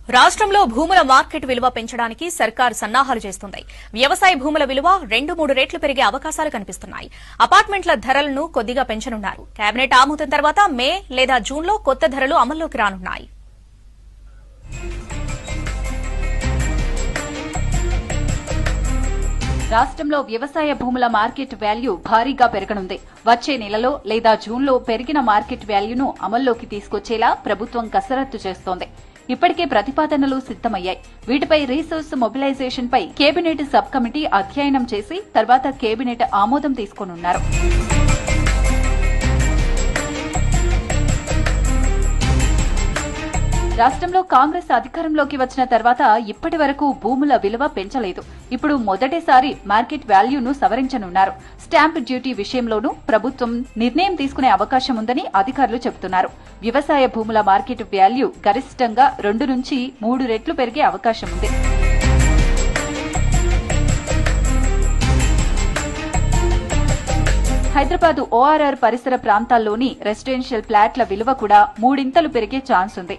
రాష్ట్రంలో భూముల మార్కెట్ విలువ పెంచడానికి సర్కార్ సన్నాహాలు చేస్తుంది. వ్యవసాయ భూముల విలువ 2-3 రెట్లు పెరిగే అవకాశాలు కనిపిస్తున్నాయి. అపార్ట్మెంట్ల ధరలను కొద్దిగా పెంచనున్నారు. కేబినెట్ ఆమోదం తర్వాత మే లేదా జూన్లో కొత్త ధరలు అమల్లోకి రానున్నాయి. రాష్ట్రంలో వ్యవసాయ భూముల మార్కెట్ వాల్యూ భారీగా పెరగనుంది. వచ్చే నెలలో లేదా జూన్లో పెరిగిన మార్కెట్ వాల్యూను అమల్లోకి తీసుకొచ్చేలా ప్రభుత్వం కసరత్తు చేస్తోంది. ఇప్పటికే ప్రతిపాదనలు సిద్దమయ్యాయి. వీటిపై రీసోర్స్ మొబిలైజేషన్ పై కేబినెట్ సబ్ కమిటీ అధ్యయనం చేసి తర్వాత కేబినెట్ ఆమోదం తీసుకోనున్నారు. రాష్ట్రంలో కాంగ్రెస్ అధికారంలోకి వచ్చిన తర్వాత ఇప్పటి వరకు భూముల విలువ పెంచలేదు. ఇప్పుడు మొదటిసారి మార్కెట్ వాల్యూను సవరించనున్నారు. స్టాంప్ డ్యూటీ విషయంలోనూ ప్రభుత్వం నిర్ణయం తీసుకునే అవకాశం ఉందని అధికారులు చెబుతున్నారు. వ్యవసాయ భూముల మార్కెట్ వాల్యూ గరిష్టంగా 2 నుంచి 3 రెట్లు పెరిగే అవకాశం ఉంది. హైదరాబాద్ ఓఆర్ఆర్ పరిసర ప్రాంతాల్లోని రెసిడెన్షియల్ ఫ్లాట్ల విలువ కూడా 3 ఇంతలు పెరిగే ఛాన్స్ ఉంది.